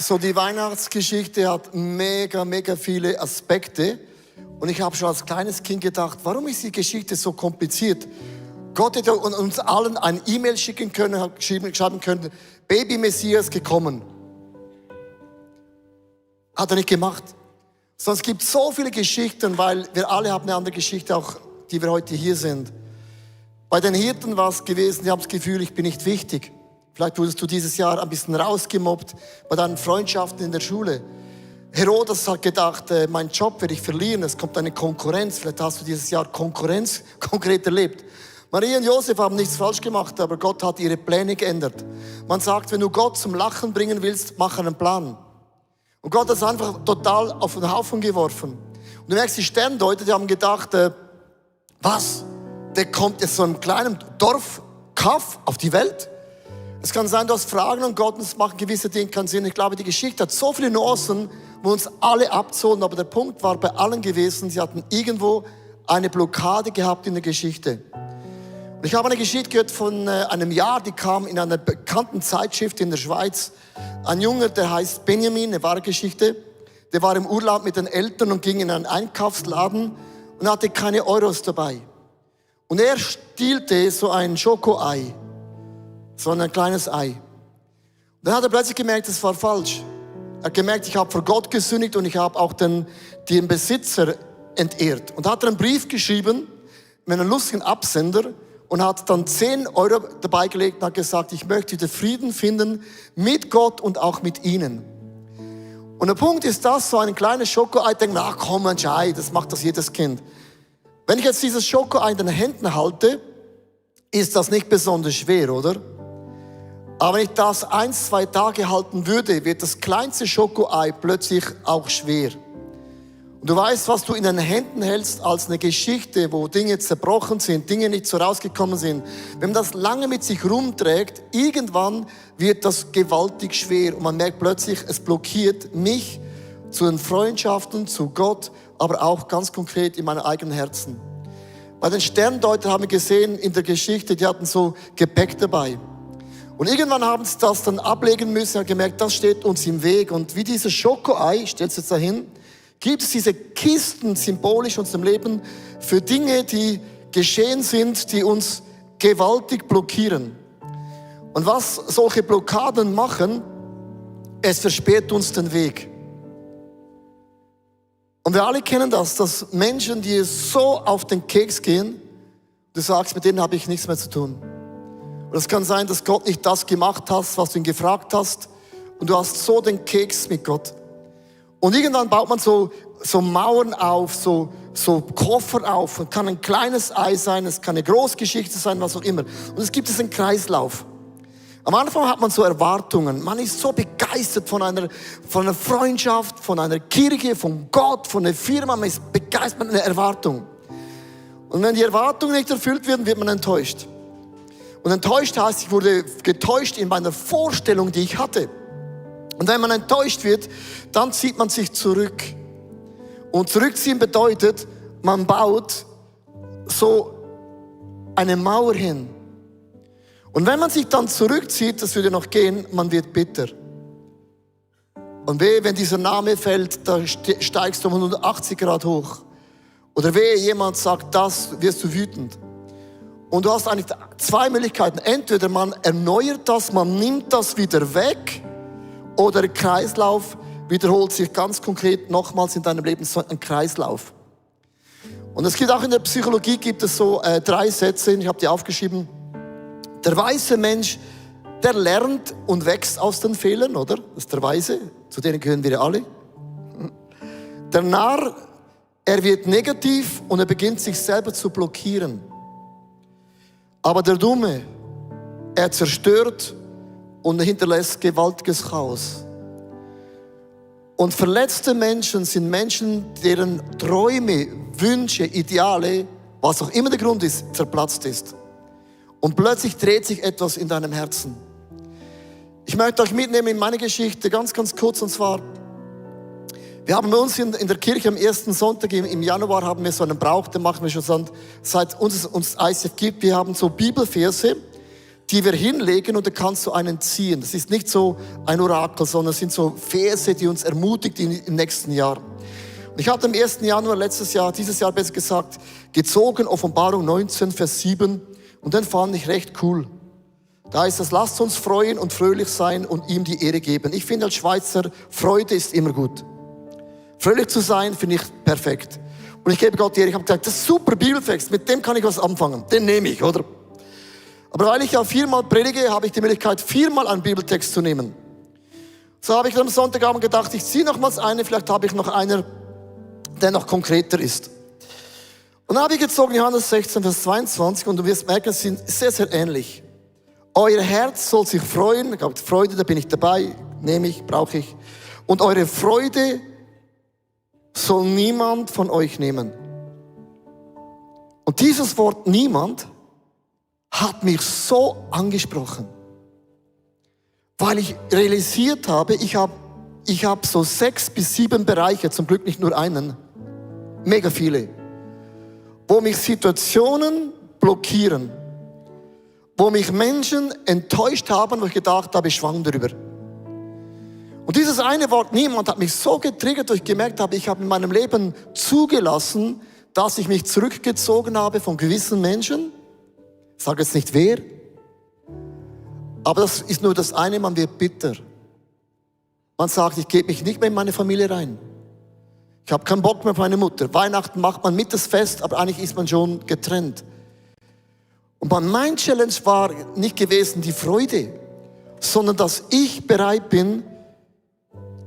So, die Weihnachtsgeschichte hat mega viele Aspekte. Und ich habe schon als kleines Kind gedacht, warum ist die Geschichte so kompliziert? Gott hätte uns allen ein E-Mail schicken können, hat schreiben können, Baby Messias gekommen. Hat er nicht gemacht. Sondern es gibt so viele Geschichten, weil wir alle haben eine andere Geschichte, auch die wir heute hier sind. Bei den Hirten war es gewesen, die haben das Gefühl, ich bin nicht wichtig. Vielleicht wurdest du dieses Jahr ein bisschen rausgemobbt bei deinen Freundschaften in der Schule. Herodes hat gedacht, mein Job werde ich verlieren, es kommt eine Konkurrenz. Vielleicht hast du dieses Jahr Konkurrenz konkret erlebt. Maria und Josef haben nichts falsch gemacht, aber Gott hat ihre Pläne geändert. Man sagt, wenn du Gott zum Lachen bringen willst, mach einen Plan. Und Gott hat es einfach total auf den Haufen geworfen. Und du merkst, die Sterndeuter, die haben gedacht, was? Der kommt jetzt so einem kleinen Dorf, Kaff, auf die Welt? Es kann sein, du hast Fragen an Gott und es machen gewisse Dinge keinen Sinn. Ich glaube, die Geschichte hat so viele Nuancen, wo uns alle abzogen. Aber der Punkt war bei allen gewesen, sie hatten irgendwo eine Blockade gehabt in der Geschichte. Und ich habe eine Geschichte gehört von einem Jahr, die kam in einer bekannten Zeitschrift in der Schweiz. Ein Junge, der heißt Benjamin, eine wahre Geschichte. Der war im Urlaub mit den Eltern und ging in einen Einkaufsladen und hatte keine Euros dabei. Und er stielte so ein Schokoei. So ein kleines Ei. Und dann hat er plötzlich gemerkt, das war falsch. Er hat gemerkt, ich habe vor Gott gesündigt und ich habe auch den Besitzer entehrt. Und hat einen Brief geschrieben mit einem lustigen Absender und hat dann 10 Euro dabei gelegt und hat gesagt, ich möchte wieder Frieden finden mit Gott und auch mit ihnen. Und der Punkt ist das, so ein kleines Schokoei, denkt, na komm, ein Ei, das macht das jedes Kind. Wenn ich jetzt dieses Schokoei in den Händen halte, ist das nicht besonders schwer, oder? Aber wenn ich das 1-2 Tage halten würde, wird das kleinste Schokoei plötzlich auch schwer. Und du weißt, was du in den Händen hältst als eine Geschichte, wo Dinge zerbrochen sind, Dinge nicht so rausgekommen sind. Wenn man das lange mit sich rumträgt, irgendwann wird das gewaltig schwer. Und man merkt plötzlich, es blockiert mich zu den Freundschaften, zu Gott, aber auch ganz konkret in meinem eigenen Herzen. Bei den Sterndeutern haben wir gesehen in der Geschichte, die hatten so Gepäck dabei. Und irgendwann haben sie das dann ablegen müssen und gemerkt, das steht uns im Weg. Und wie dieses Schokoei, stellt es jetzt dahin, gibt es diese Kisten symbolisch in unserem Leben für Dinge, die geschehen sind, die uns gewaltig blockieren. Und was solche Blockaden machen, es versperrt uns den Weg. Und wir alle kennen das, dass Menschen, die so auf den Keks gehen, du sagst, mit denen habe ich nichts mehr zu tun. Und es kann sein, dass Gott nicht das gemacht hat, was du ihn gefragt hast. Und du hast so den Keks mit Gott. Und irgendwann baut man so Mauern auf, so Koffer auf. Und kann ein kleines Ei sein, es kann eine Großgeschichte sein, was auch immer. Und es gibt einen Kreislauf. Am Anfang hat man so Erwartungen. Man ist so begeistert von einer Freundschaft, von einer Kirche, von Gott, von einer Firma. Man ist begeistert mit einer Erwartung. Und wenn die Erwartungen nicht erfüllt werden, wird man enttäuscht. Und enttäuscht heißt, ich wurde getäuscht in meiner Vorstellung, die ich hatte. Und wenn man enttäuscht wird, dann zieht man sich zurück. Und zurückziehen bedeutet, man baut so eine Mauer hin. Und wenn man sich dann zurückzieht, das würde noch gehen, man wird bitter. Und wehe, wenn dieser Name fällt, da steigst du um 180 Grad hoch. Oder wehe, jemand sagt das, wirst du wütend. Und du hast eigentlich 2 Möglichkeiten. Entweder man erneuert das, man nimmt das wieder weg, oder der Kreislauf wiederholt sich ganz konkret nochmals in deinem Leben, so ein Kreislauf. Und es gibt auch in der Psychologie gibt es so 3 Sätze, ich habe die aufgeschrieben. Der weise Mensch, der lernt und wächst aus den Fehlern, oder? Das ist der Weise, zu denen gehören wir alle. Der Narr, er wird negativ und er beginnt sich selber zu blockieren. Aber der Dumme, er zerstört und hinterlässt gewaltiges Chaos. Und verletzte Menschen sind Menschen, deren Träume, Wünsche, Ideale, was auch immer der Grund ist, zerplatzt ist. Und plötzlich dreht sich etwas in deinem Herzen. Ich möchte euch mitnehmen in meine Geschichte, ganz kurz, und zwar, wir haben bei uns in der Kirche am ersten Sonntag im Januar haben wir so einen Brauch, den machen wir schon seit uns ICF gibt. Wir haben so Bibelverse, die wir hinlegen und da kannst du einen ziehen. Das ist nicht so ein Orakel, sondern es sind so Verse, die uns ermutigt im nächsten Jahr. Und ich hatte am 1. Januar dieses Jahr besser gesagt, gezogen Offenbarung 19, Vers 7 und den fand ich recht cool. Da heißt es, lasst uns freuen und fröhlich sein und ihm die Ehre geben. Ich finde als Schweizer, Freude ist immer gut. Fröhlich zu sein, finde ich perfekt. Und ich gebe Gott die Ehre. Ich habe gesagt, das ist super Bibeltext, mit dem kann ich was anfangen. Den nehme ich, oder? Aber weil ich ja 4-mal predige, habe ich die Möglichkeit, 4-mal einen Bibeltext zu nehmen. So habe ich am Sonntagabend gedacht, ich ziehe nochmals eine, vielleicht habe ich noch einer, der noch konkreter ist. Und dann habe ich gezogen Johannes 16, Vers 22 und du wirst merken, es sind sehr, sehr ähnlich. Euer Herz soll sich freuen, ich habe Freude, da bin ich dabei, nehme ich, brauche ich. Und eure Freude soll niemand von euch nehmen. Und dieses Wort niemand hat mich so angesprochen, weil ich realisiert habe, ich habe so 6 bis 7 Bereiche, zum Glück nicht nur einen, mega viele, wo mich Situationen blockieren, wo mich Menschen enttäuscht haben, wo ich gedacht habe, ich schwamm darüber. Und dieses eine Wort niemand hat mich so getriggert, dass ich gemerkt habe, ich habe in meinem Leben zugelassen, dass ich mich zurückgezogen habe von gewissen Menschen. Ich sage jetzt nicht wer, aber das ist nur das eine, man wird bitter. Man sagt, ich gebe mich nicht mehr in meine Familie rein. Ich habe keinen Bock mehr auf meine Mutter. Weihnachten macht man mit das Fest, aber eigentlich ist man schon getrennt. Und mein Challenge war nicht gewesen die Freude, sondern dass ich bereit bin,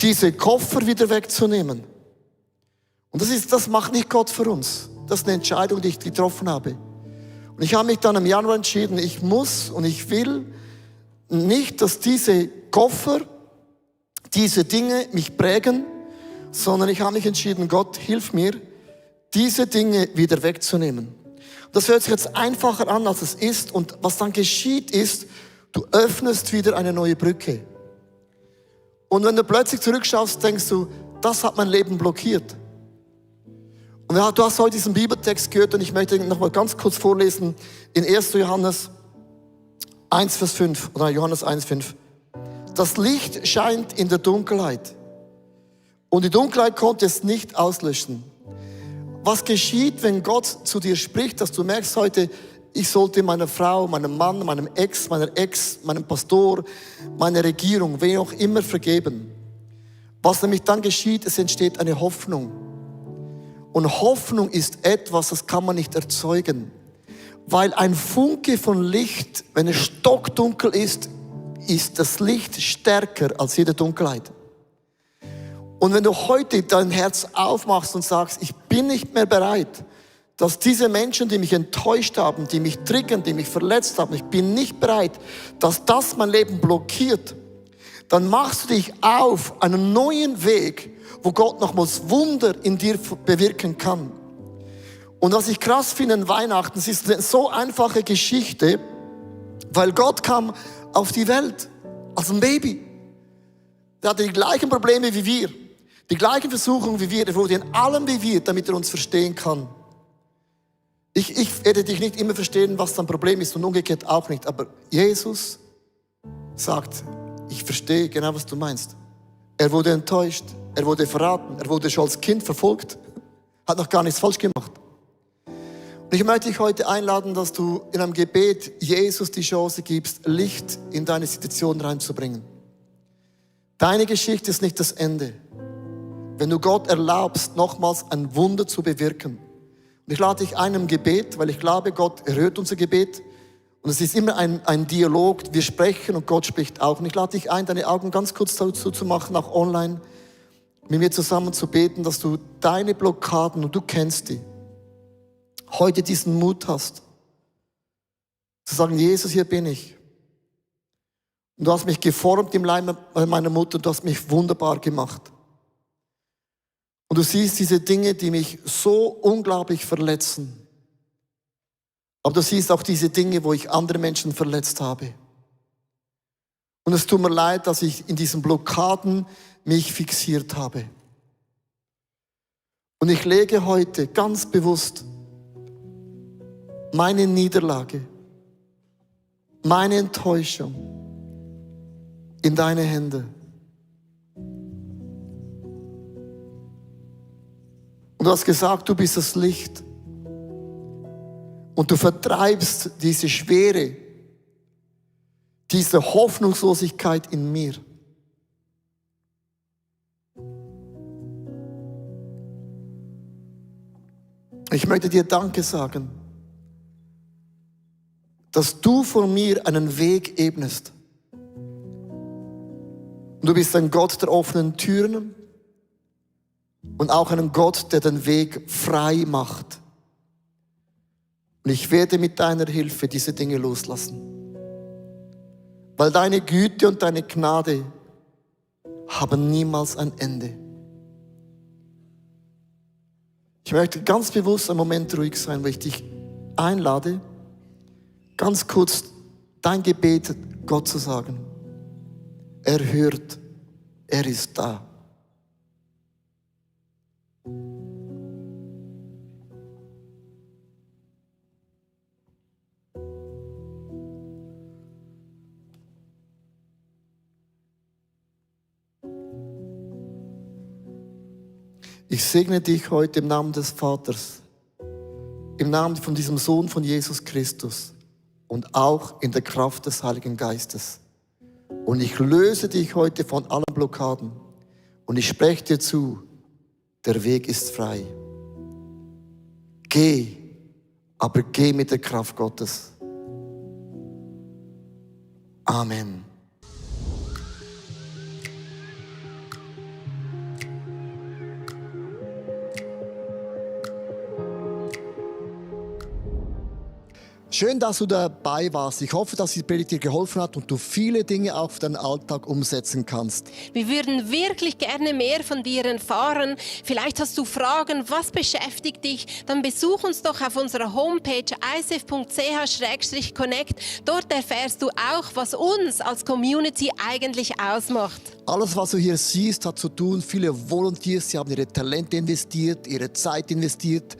diese Koffer wieder wegzunehmen. Und das macht nicht Gott für uns. Das ist eine Entscheidung, die ich getroffen habe. Und ich habe mich dann im Januar entschieden, ich muss und ich will nicht, dass diese Koffer, diese Dinge mich prägen, sondern ich habe mich entschieden, Gott, hilf mir, diese Dinge wieder wegzunehmen. Das hört sich jetzt einfacher an, als es ist. Und was dann geschieht ist, du öffnest wieder eine neue Brücke. Und wenn du plötzlich zurückschaust, denkst du, das hat mein Leben blockiert. Und du hast heute diesen Bibeltext gehört und ich möchte ihn noch mal ganz kurz vorlesen in 1. Johannes 1, Vers 5 oder Johannes 1, 5. Das Licht scheint in der Dunkelheit und die Dunkelheit konnte es nicht auslöschen. Was geschieht, wenn Gott zu dir spricht, dass du merkst heute, ich sollte meiner Frau, meinem Mann, meiner Ex, meinem Pastor, meiner Regierung, wen auch immer vergeben. Was nämlich dann geschieht, es entsteht eine Hoffnung. Und Hoffnung ist etwas, das kann man nicht erzeugen. Weil ein Funke von Licht, wenn es stockdunkel ist das Licht stärker als jede Dunkelheit. Und wenn du heute dein Herz aufmachst und sagst, ich bin nicht mehr bereit, dass diese Menschen, die mich enttäuscht haben, die mich triggern, die mich verletzt haben, ich bin nicht bereit, dass das mein Leben blockiert, dann machst du dich auf einen neuen Weg, wo Gott nochmals Wunder in dir bewirken kann. Und was ich krass finde an Weihnachten, es ist eine so einfache Geschichte, weil Gott kam auf die Welt als ein Baby. Der hatte die gleichen Probleme wie wir, die gleichen Versuchungen wie wir, er wurde in allem wie wir, damit er uns verstehen kann. Ich werde dich nicht immer verstehen, was dein Problem ist und umgekehrt auch nicht, aber Jesus sagt, ich verstehe genau, was du meinst. Er wurde enttäuscht, er wurde verraten, er wurde schon als Kind verfolgt, hat noch gar nichts falsch gemacht. Und ich möchte dich heute einladen, dass du in einem Gebet Jesus die Chance gibst, Licht in deine Situation reinzubringen. Deine Geschichte ist nicht das Ende. Wenn du Gott erlaubst, nochmals ein Wunder zu bewirken. Und ich lade dich ein im Gebet, weil ich glaube, Gott erhört unser Gebet. Und es ist immer ein Dialog, wir sprechen und Gott spricht auch. Und ich lade dich ein, deine Augen ganz kurz dazu zu machen, auch online, mit mir zusammen zu beten, dass du deine Blockaden, und du kennst die, heute diesen Mut hast, zu sagen, Jesus, hier bin ich. Und du hast mich geformt im Leib meiner Mutter, du hast mich wunderbar gemacht. Und du siehst diese Dinge, die mich so unglaublich verletzen. Aber du siehst auch diese Dinge, wo ich andere Menschen verletzt habe. Und es tut mir leid, dass ich in diesen Blockaden mich fixiert habe. Und ich lege heute ganz bewusst meine Niederlage, meine Enttäuschung in deine Hände. Und du hast gesagt, du bist das Licht. Und du vertreibst diese Schwere, diese Hoffnungslosigkeit in mir. Ich möchte dir Danke sagen, dass du vor mir einen Weg ebnest. Und du bist ein Gott der offenen Türen und auch ein Gott, der den Weg frei macht. Und ich werde mit deiner Hilfe diese Dinge loslassen. Weil deine Güte und deine Gnade haben niemals ein Ende. Ich möchte ganz bewusst einen Moment ruhig sein, weil ich dich einlade, ganz kurz dein Gebet Gott zu sagen. Er hört, er ist da. Ich segne dich heute im Namen des Vaters, im Namen von diesem Sohn von Jesus Christus und auch in der Kraft des Heiligen Geistes. Und ich löse dich heute von allen Blockaden und ich spreche dir zu, der Weg ist frei. Geh, aber geh mit der Kraft Gottes. Amen. Schön, dass du dabei warst. Ich hoffe, dass die Predigt dir geholfen hat und du viele Dinge auch für deinen Alltag umsetzen kannst. Wir würden wirklich gerne mehr von dir erfahren. Vielleicht hast du Fragen, was beschäftigt dich? Dann besuch uns doch auf unserer Homepage icf.ch/connect. Dort erfährst du auch, was uns als Community eigentlich ausmacht. Alles, was du hier siehst, hat zu tun, viele Volunteers, sie haben ihre Talente investiert, ihre Zeit investiert,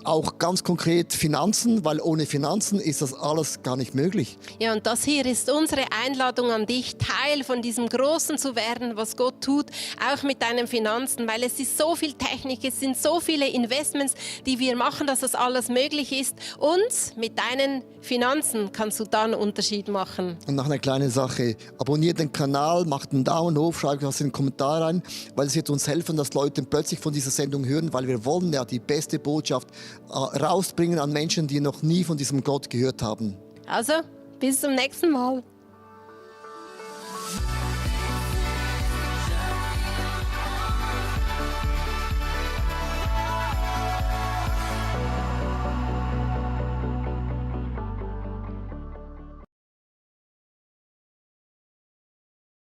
auch ganz konkret Finanzen, weil ohne Finanzen ist das alles gar nicht möglich. Ja, und das hier ist unsere Einladung an dich, Teil von diesem Großen zu werden, was Gott tut, auch mit deinen Finanzen, weil es ist so viel Technik, es sind so viele Investments, die wir machen, dass das alles möglich ist. Und mit deinen Finanzen kannst du dann einen Unterschied machen. Und noch eine kleine Sache, abonniert den Kanal, macht einen Daumen hoch, schreibt was in den Kommentar rein, weil es wird uns helfen, dass Leute plötzlich von dieser Sendung hören, weil wir wollen ja die beste Botschaft rausbringen an Menschen, die noch nie von diesem Gott gehört haben. Also, bis zum nächsten Mal.